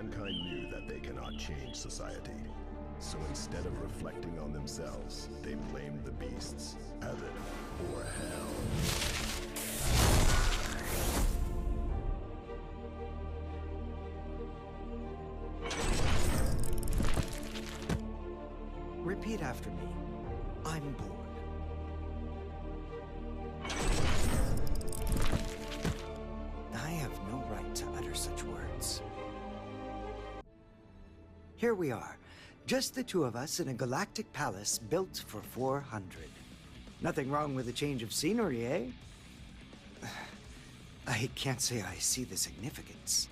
Mankind knew that they cannot change society. So instead of reflecting on themselves, they blamed the beasts, heaven or hell. Repeat after me. I'm bored. I have no right to utter such words. Here we are, just the two of us in a galactic palace built for 400. Nothing wrong with a change of scenery, eh? I can't say I see the significance.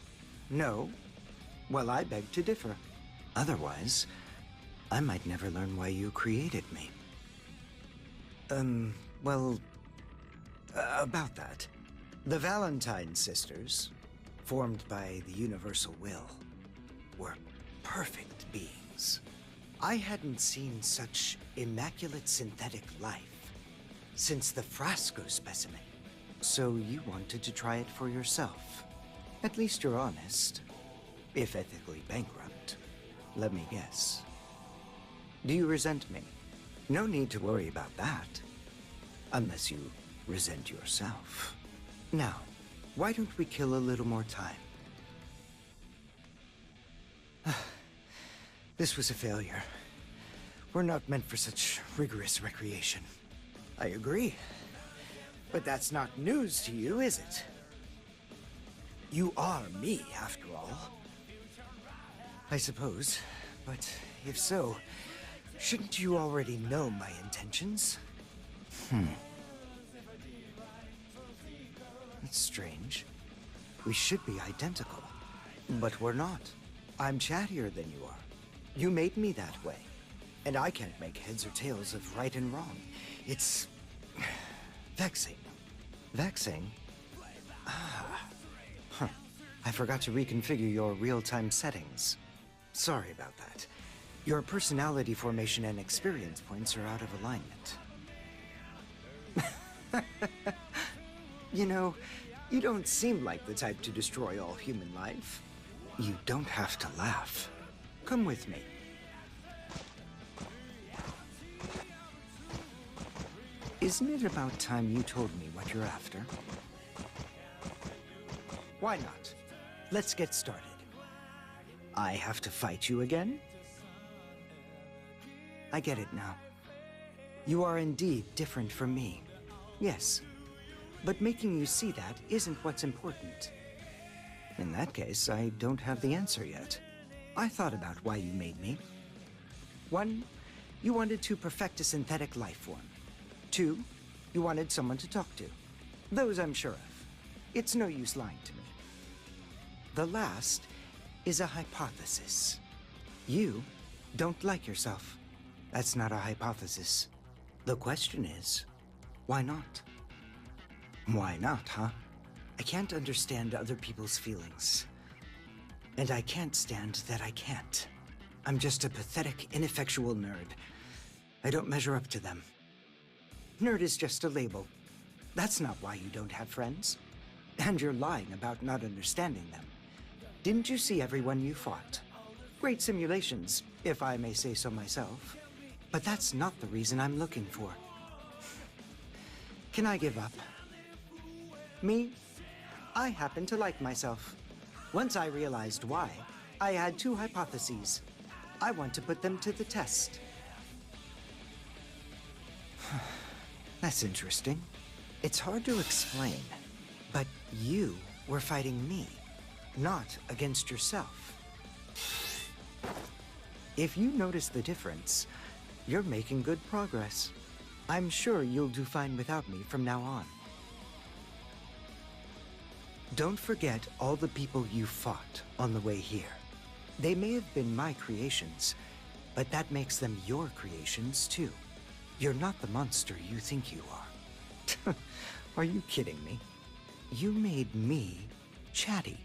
No? Well, I beg to differ. Otherwise, I might never learn why you created me. About that. The Valentine sisters, formed by the universal will, were perfect beings. I hadn't seen such immaculate synthetic life since the Frasco specimen. So you wanted to try it for yourself. At least you're honest. If ethically bankrupt. Let me guess. Do you resent me? No need to worry about that. Unless you resent yourself. Now, why don't we kill a little more time? This was a failure. We're not meant for such rigorous recreation. I agree. But that's not news to you, is it? You are me, after all. I suppose. But if so, shouldn't you already know my intentions? It's strange. We should be identical. But we're not. I'm chattier than you are. You made me that way. And I can't make heads or tails of right and wrong. It's vexing. Vexing? I forgot to reconfigure your real-time settings. Sorry about that. Your personality formation and experience points are out of alignment. You know, you don't seem like the type to destroy all human life. You don't have to laugh. Come with me. Isn't it about time you told me what you're after? Why not? Let's get started. I have to fight you again? I get it now. You are indeed different from me. Yes. But making you see that isn't what's important. In that case, I don't have the answer yet. I thought about why you made me. 1, you wanted to perfect a synthetic life form. 2, you wanted someone to talk to. Those I'm sure of. It's no use lying to me. The last is a hypothesis. You don't like yourself. That's not a hypothesis. The question is, why not? Why not, huh? I can't understand other people's feelings. And I can't stand that I can't. I'm just a pathetic, ineffectual nerd. I don't measure up to them. Nerd is just a label. That's not why you don't have friends. And you're lying about not understanding them. Didn't you see everyone you fought? Great simulations, if I may say so myself. But that's not the reason I'm looking for. Can I give up? Me? I happen to like myself. Once I realized why, I had 2 hypotheses. I want to put them to the test. That's interesting. It's hard to explain, but you were fighting me, not against yourself. If you notice the difference, you're making good progress. I'm sure you'll do fine without me from now on. Don't forget all the people you fought on the way here. They may have been my creations, but that makes them your creations too. You're not the monster you think you are. Are you kidding me? You made me chatty.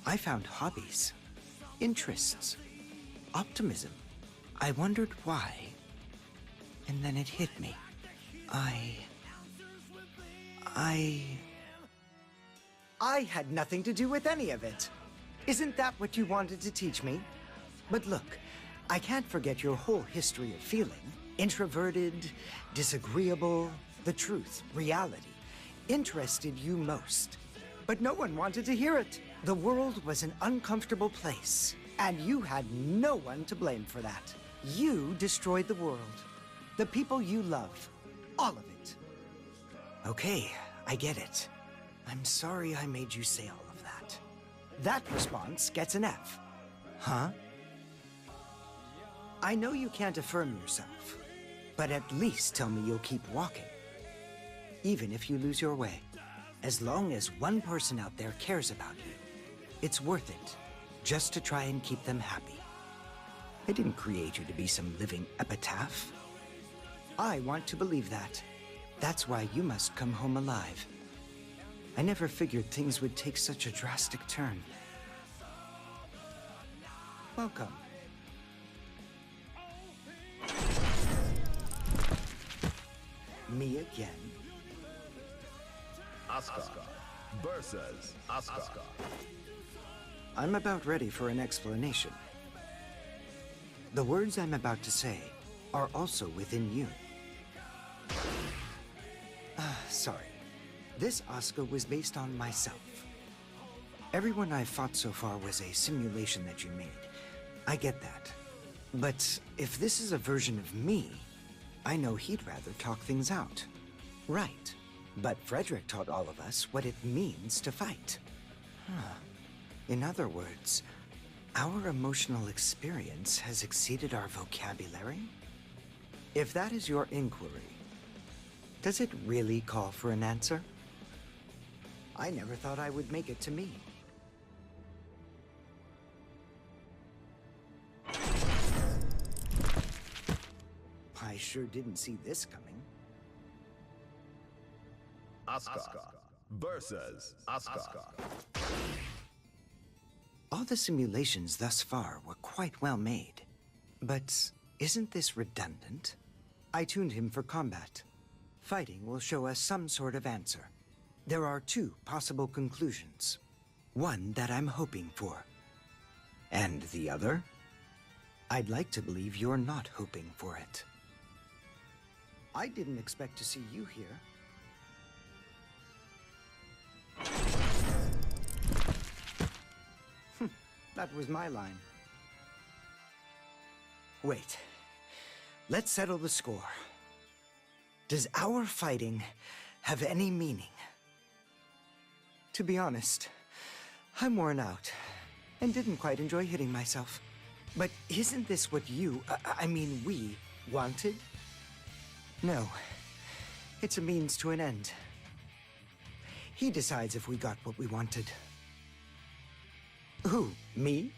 I found hobbies, interests, optimism. I wondered why, and then it hit me. I had nothing to do with any of it. Isn't that what you wanted to teach me? But look, I can't forget your whole history of feeling. Introverted, disagreeable, the truth, reality, interested you most. But no one wanted to hear it. The world was an uncomfortable place, and you had no one to blame for that. You destroyed the world. The people you love. All of it. Okay, I get it. I'm sorry I made you say all of that. That response gets an F. Huh? I know you can't affirm yourself, but at least tell me you'll keep walking. Even if you lose your way. As long as one person out there cares about you, it's worth it, just to try and keep them happy. I didn't create you to be some living epitaph. I want to believe that. That's why you must come home alive. I never figured things would take such a drastic turn. Welcome. Me again. Asuka versus Asuka. I'm about ready for an explanation. The words I'm about to say are also within you. Sorry. This Asuka was based on myself. Everyone I've fought so far was a simulation that you made. I get that. But if this is a version of me, I know he'd rather talk things out. Right. But Frederick taught all of us what it means to fight. In other words, our emotional experience has exceeded our vocabulary? If that is your inquiry, does it really call for an answer? I never thought I would make it to me. I sure didn't see this coming. Asuka versus Asuka. All the simulations thus far were quite well made. But isn't this redundant? I tuned him for combat. Fighting will show us some sort of answer. There are two possible conclusions. One that I'm hoping for. And the other? I'd like to believe you're not hoping for it. I didn't expect to see you here. That was my line. Wait. Let's settle the score. Does our fighting have any meaning? To be honest, I'm worn out and didn't quite enjoy hitting myself. But isn't this what we wanted? No. It's a means to an end. He decides if we got what we wanted. Who? Me?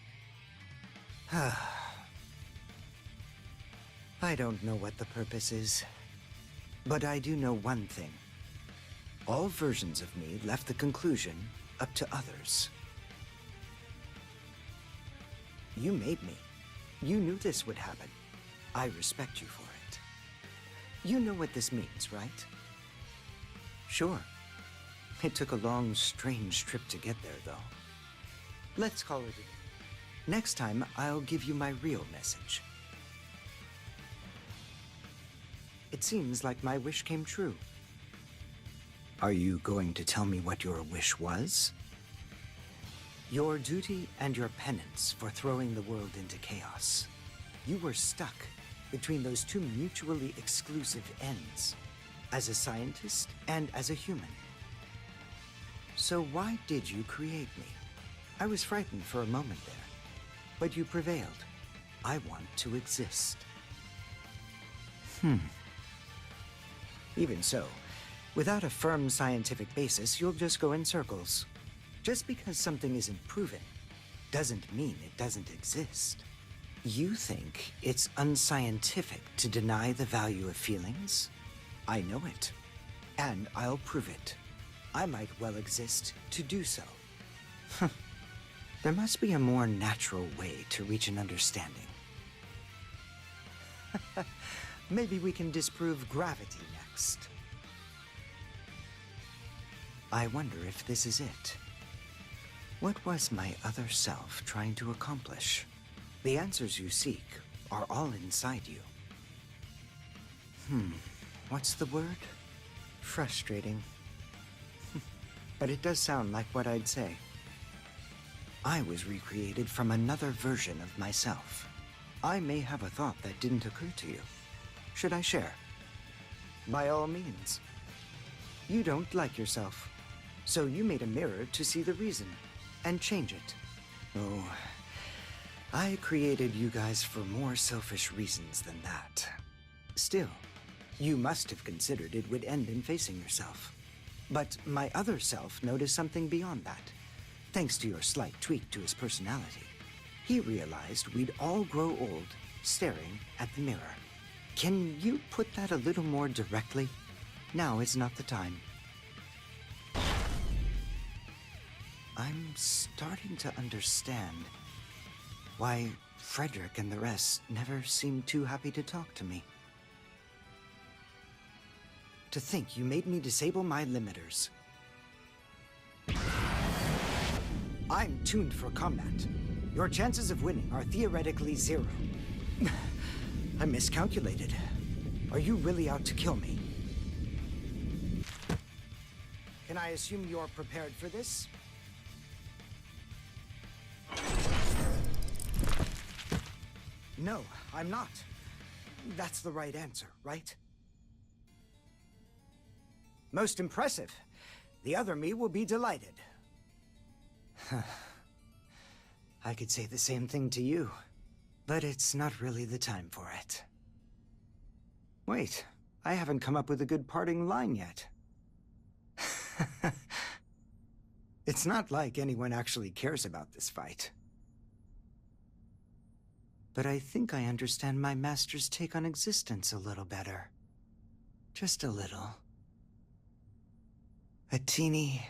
I don't know what the purpose is. But I do know one thing. All versions of me left the conclusion up to others. You made me. You knew this would happen. I respect you for it. You know what this means, right? Sure. It took a long, strange trip to get there, though. Let's call it a day. Next time, I'll give you my real message. It seems like my wish came true. Are you going to tell me what your wish was? Your duty and your penance for throwing the world into chaos. You were stuck between those two mutually exclusive ends, as a scientist and as a human. So why did you create me? I was frightened for a moment there, but you prevailed. I want to exist. Even so, without a firm scientific basis, you'll just go in circles. Just because something isn't proven doesn't mean it doesn't exist. You think it's unscientific to deny the value of feelings? I know it, and I'll prove it. I might well exist to do so. There must be a more natural way to reach an understanding. Maybe we can disprove gravity next. I wonder if this is it. What was my other self trying to accomplish? The answers you seek are all inside you. What's the word? Frustrating. But it does sound like what I'd say. I was recreated from another version of myself. I may have a thought that didn't occur to you. Should I share? By all means. You don't like yourself, so you made a mirror to see the reason, and change it. Oh, I created you guys for more selfish reasons than that. Still, you must have considered it would end in facing yourself. But my other self noticed something beyond that. Thanks to your slight tweak to his personality, he realized we'd all grow old staring at the mirror. Can you put that a little more directly? Now is not the time. I'm starting to understand why Frederick and the rest never seemed too happy to talk to me. To think you made me disable my limiters. I'm tuned for combat. Your chances of winning are theoretically 0. I miscalculated. Are you really out to kill me? Can I assume you're prepared for this? No, I'm not. That's the right answer, right? Most impressive. The other me will be delighted. I could say the same thing to you, but it's not really the time for it. Wait, I haven't come up with a good parting line yet. It's not like anyone actually cares about this fight. But I think I understand my master's take on existence a little better. Just a little. A teeny